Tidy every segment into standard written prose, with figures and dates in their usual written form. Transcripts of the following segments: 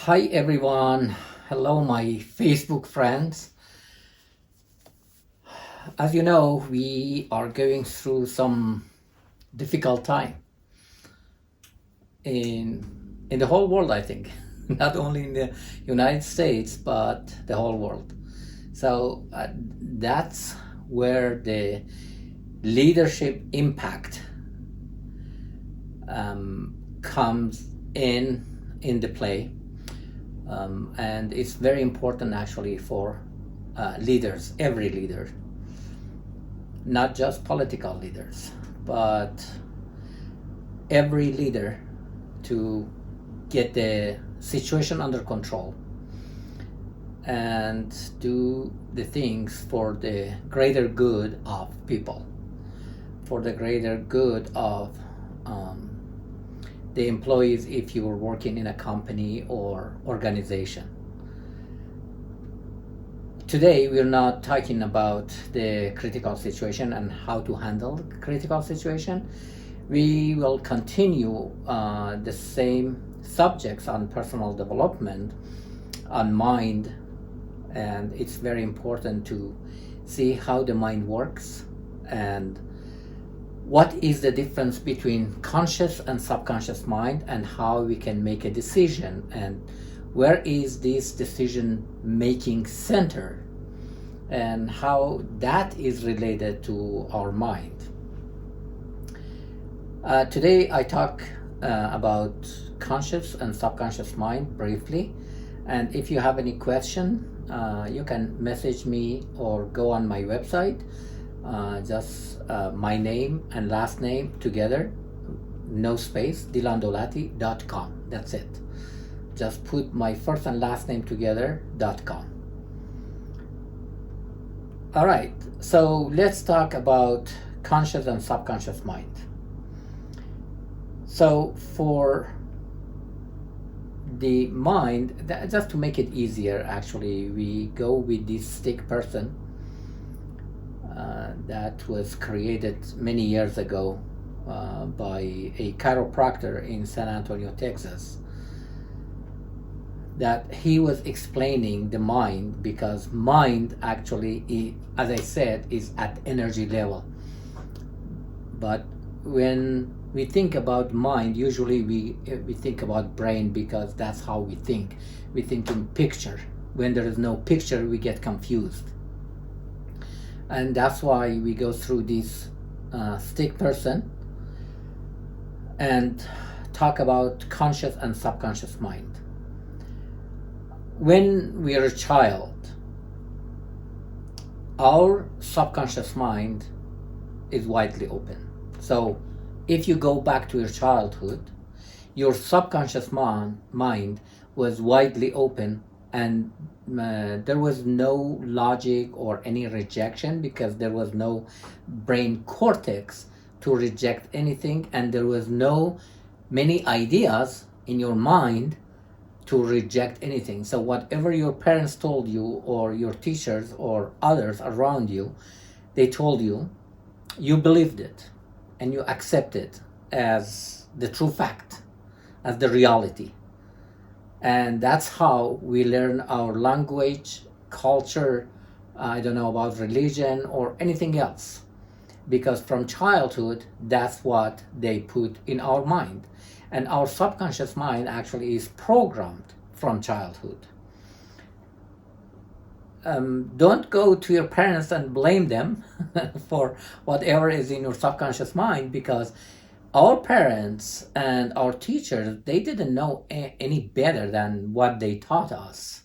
Hi everyone, hello my Facebook friends. As you know, we are going through some difficult time in the whole world, I think. Not only in the United States, but the whole world. So that's where the leadership impact comes in the play. And it's very important actually for leaders, every leader, not just political leaders, but every leader to get the situation under control and do the things for the greater good of people, for the greater good of the employees if you are working in a company or organization. Today we're not talking about the critical situation and how to handle the critical situation. We will continue the same subjects on personal development, on mind, and it's very important to see how the mind works and what is the difference between conscious and subconscious mind and how we can make a decision and where is this decision making center and how that is related to our mind. Today I talk about conscious and subconscious mind briefly, and if you have any question you can message me or go on my website. Just my name and last name together, no space, dilandolati.com. That's it. Just put my first and last name together.com. All right, so let's talk about conscious and subconscious mind. So for the mind, just to make it easier, actually, we go with this stick person that was created many years ago by a chiropractor in San Antonio, Texas, that he was explaining the mind, because mind actually, as I said, is at energy level. But when we think about mind, usually we think about brain, because that's how we think. We think in picture. When there is no picture, we get confused. And that's why we go through this stick person and talk about conscious and subconscious mind. When we are a child, our subconscious mind is widely open. So if you go back to your childhood, your subconscious mind was widely open, and there was no logic or any rejection, because there was no brain cortex to reject anything, and there was no many ideas in your mind to reject anything. So whatever your parents told you, or your teachers or others around you, they told you, you believed it and you accept it as the true fact, as the reality. And that's how we learn our language, culture, I don't know about religion or anything else. Because from childhood, that's what they put in our mind. And our subconscious mind actually is programmed from childhood. Don't go to your parents and blame them for whatever is in your subconscious mind, because our parents and our teachers, they didn't know any better than what they taught us.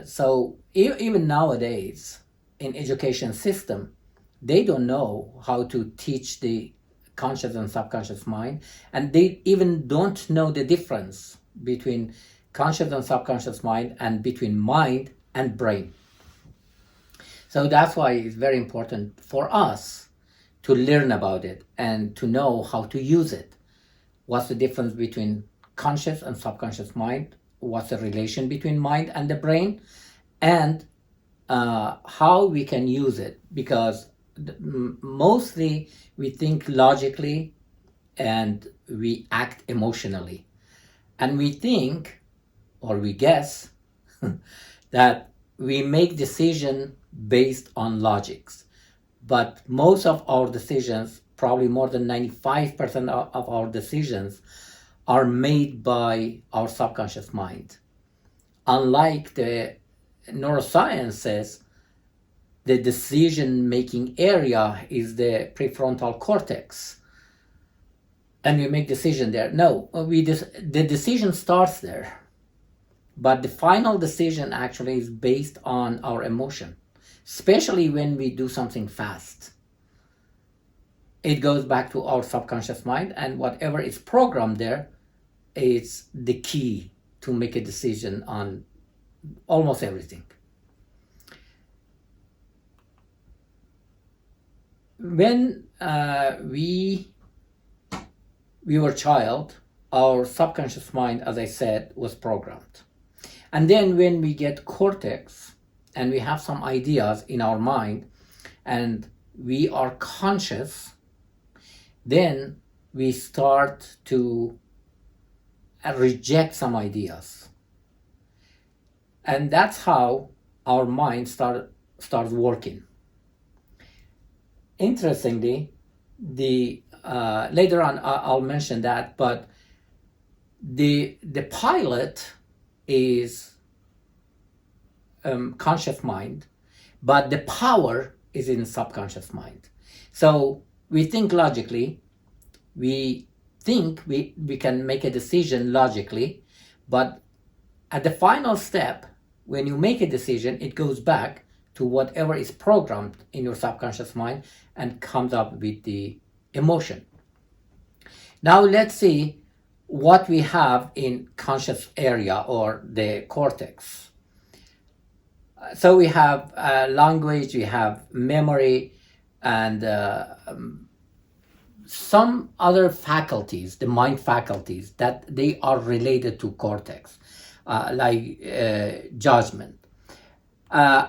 So even nowadays in education system, they don't know how to teach the conscious and subconscious mind, and they even don't know the difference between conscious and subconscious mind and between mind and brain. So that's why it's very important for us to learn about it and to know how to use it. What's the difference between conscious and subconscious mind? What's the relation between mind and the brain? And how we can use it, because mostly we think logically and we act emotionally. And we think or we guess that we make decision based on logics, but most of our decisions, probably more than 95% of our decisions, are made by our subconscious mind. Unlike the neuroscience says, the decision making area is the prefrontal cortex, and we make decision there. No, the decision starts there, but the final decision actually is based on our emotion, especially when we do something fast. It goes back to our subconscious mind, and whatever is programmed there is the key to make a decision on almost everything. When we were a child, our subconscious mind, as I said, was programmed. And then when we get cortex and we have some ideas in our mind and we are conscious, then we start to reject some ideas. And that's how our mind starts working. Interestingly, later on I'll mention that, but the pilot is conscious mind, but the power is in subconscious mind. So we think logically, we think we can make a decision logically, but at the final step, when you make a decision, it goes back to whatever is programmed in your subconscious mind and comes up with the emotion. Now let's see what we have in conscious area or the cortex. So we have language, we have memory, and some other faculties, the mind faculties, that they are related to cortex, like judgment.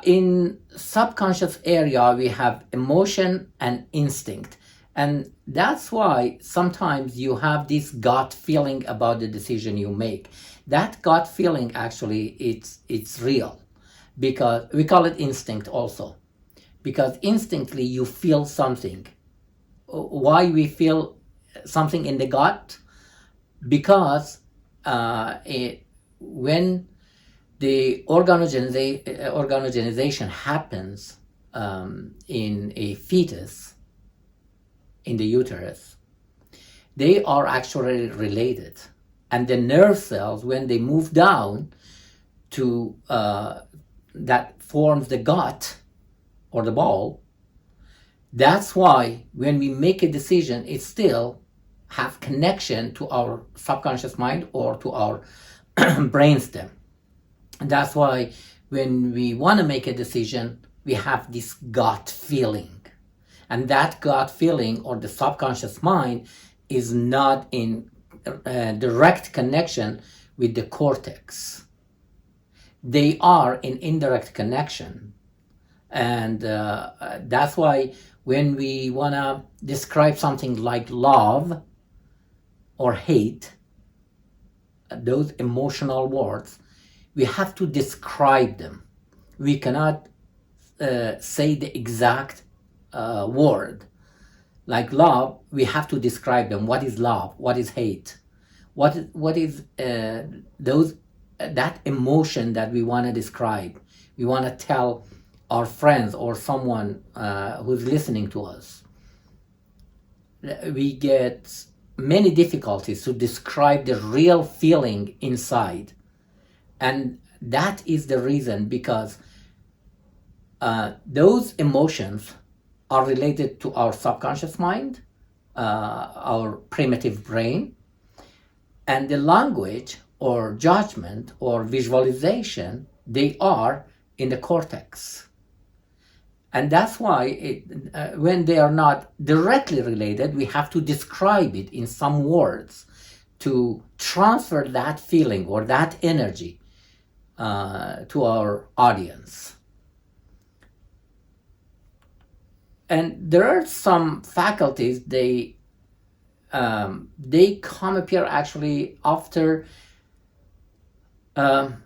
In subconscious area, we have emotion and instinct. And that's why sometimes you have this gut feeling about the decision you make. That gut feeling, actually, it's real, because we call it instinct also, because instinctively you feel something. Why we feel something in the gut? Because when the organogenization happens in a fetus, in the uterus, they are actually related. And the nerve cells, when they move down to that forms the gut or the ball, that's why when we make a decision, it still have connection to our subconscious mind or to our brainstem. And that's why when we want to make a decision, we have this gut feeling. And that gut feeling or the subconscious mind is not in direct connection with the cortex. They are in indirect connection. And that's why when we want to describe something like love or hate, those emotional words, we have to describe them. We cannot say the exact word. Like love, we have to describe them. What is love? What is hate? What is that emotion that we want to describe? We want to tell our friends or someone who's listening to us. We get many difficulties to describe the real feeling inside. And that is the reason, because those emotions are related to our subconscious mind, our primitive brain, and the language or judgment or visualization, they are in the cortex. And that's why when they are not directly related, we have to describe it in some words to transfer that feeling or that energy to our audience. And there are some faculties, they come appear actually after um,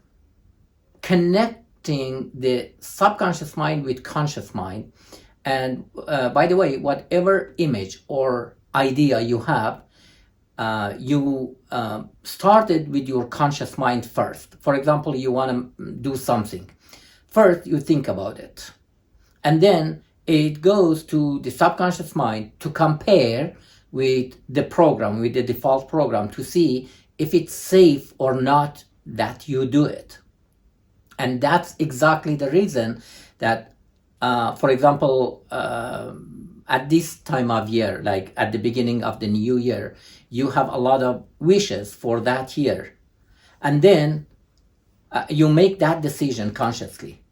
connecting the subconscious mind with conscious mind. And by the way, whatever image or idea you have, you started with your conscious mind first. For example, you want to do something. First, you think about it. And then it goes to the subconscious mind to compare with the program, with the default program, to see if it's safe or not that you do it. And that's exactly the reason that, for example, at this time of year, like at the beginning of the new year, you have a lot of wishes for that year. And then you make that decision consciously.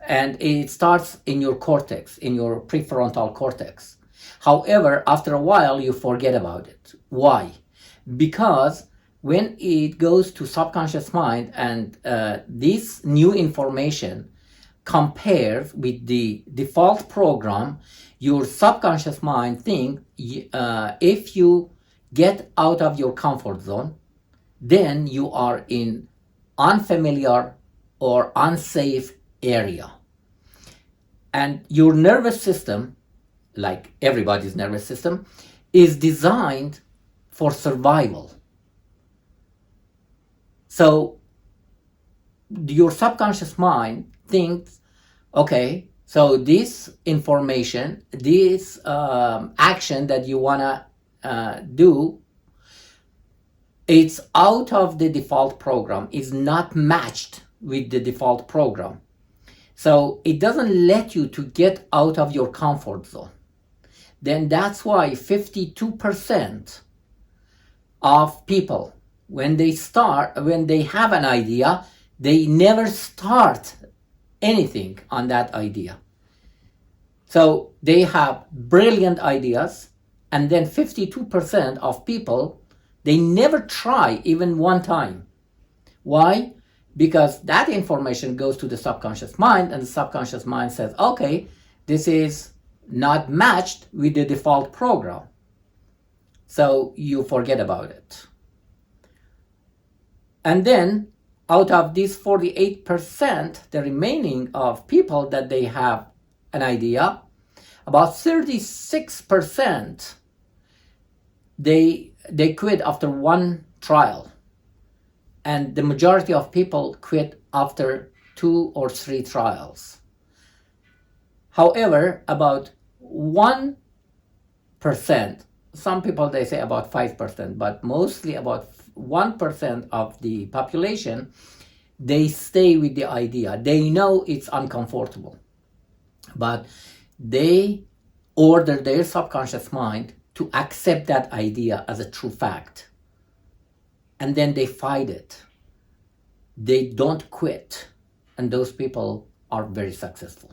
And it starts in your cortex, in your prefrontal cortex. However, after a while, you forget about it. Why? Because when it goes to subconscious mind and this new information compares with the default program, your subconscious mind thinks if you get out of your comfort zone, then you are in unfamiliar or unsafe area. And your nervous system, like everybody's nervous system, is designed for survival. So your subconscious mind thinks, okay, so this information, this action that you want to do, it's out of the default program, is not matched with the default program. So it doesn't let you to get out of your comfort zone. Then that's why 52% of people, when they have an idea, they never start anything on that idea. So they have brilliant ideas, and then 52% of people, they never try even one time. Why? Because that information goes to the subconscious mind, and the subconscious mind says, okay, this is not matched with the default program. So you forget about it. And then out of these 48%, the remaining of people that they have an idea, about 36%, they quit after one trial. And the majority of people quit after 2 or 3 trials. However, about 1%, some people they say about 5%, but mostly about 1% of the population, they stay with the idea. They know it's uncomfortable, but they order their subconscious mind to accept that idea as a true fact. And then they fight it. They don't quit. And those people are very successful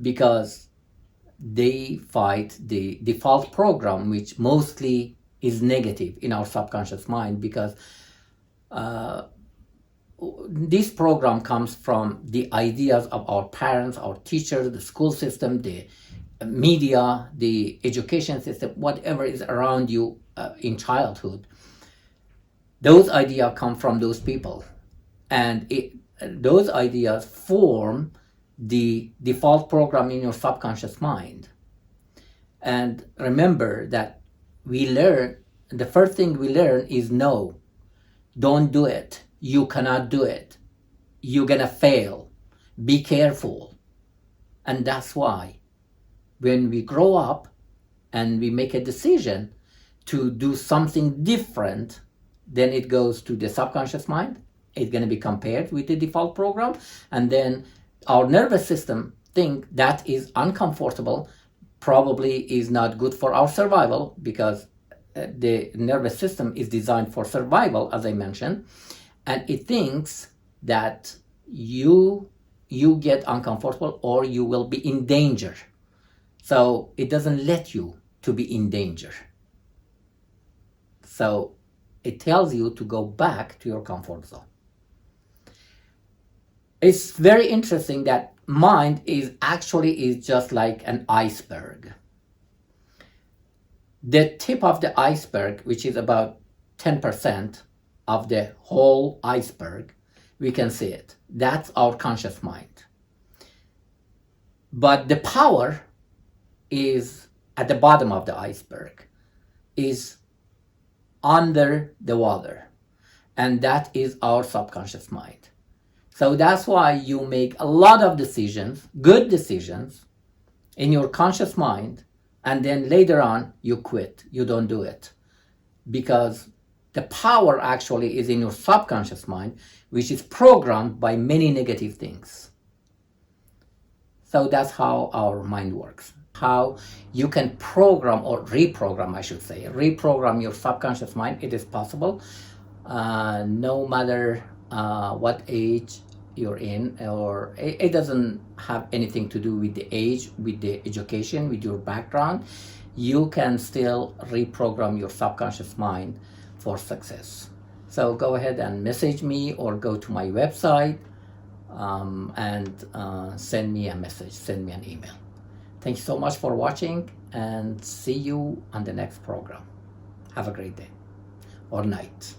because they fight the default program, which mostly is negative in our subconscious mind, because this program comes from the ideas of our parents, our teachers, the school system, the media, the education system, whatever is around you in childhood. Those ideas come from those people, and those ideas form the default program in your subconscious mind. And remember that the first thing we learn is no, don't do it, you cannot do it, you're gonna fail, be careful. And that's why when we grow up and we make a decision to do something different, then it goes to the subconscious mind. It's going to be compared with the default program. And then our nervous system think that is uncomfortable, probably is not good for our survival, because the nervous system is designed for survival, as I mentioned. And it thinks that you get uncomfortable or you will be in danger. So it doesn't let you to be in danger. So it tells you to go back to your comfort zone. It's very interesting that mind is just like an iceberg. The tip of the iceberg, which is about 10% of the whole iceberg, we can see it. That's our conscious mind. But the power is at the bottom of the iceberg, is under the water, and that is our subconscious mind. So that's why you make a lot of decisions, good decisions, in your conscious mind, and then later on you quit, you don't do it, because the power actually is in your subconscious mind, which is programmed by many negative things. So that's how our mind works. How you can program, or reprogram, I should say, reprogram your subconscious mind. It is possible, no matter what age you're in, or it doesn't have anything to do with the age, with the education, with your background. You can still reprogram your subconscious mind for success. So go ahead and message me, or go to my website and send me a message, send me an email. Thank you so much for watching, and see you on the next program. Have a great day or night.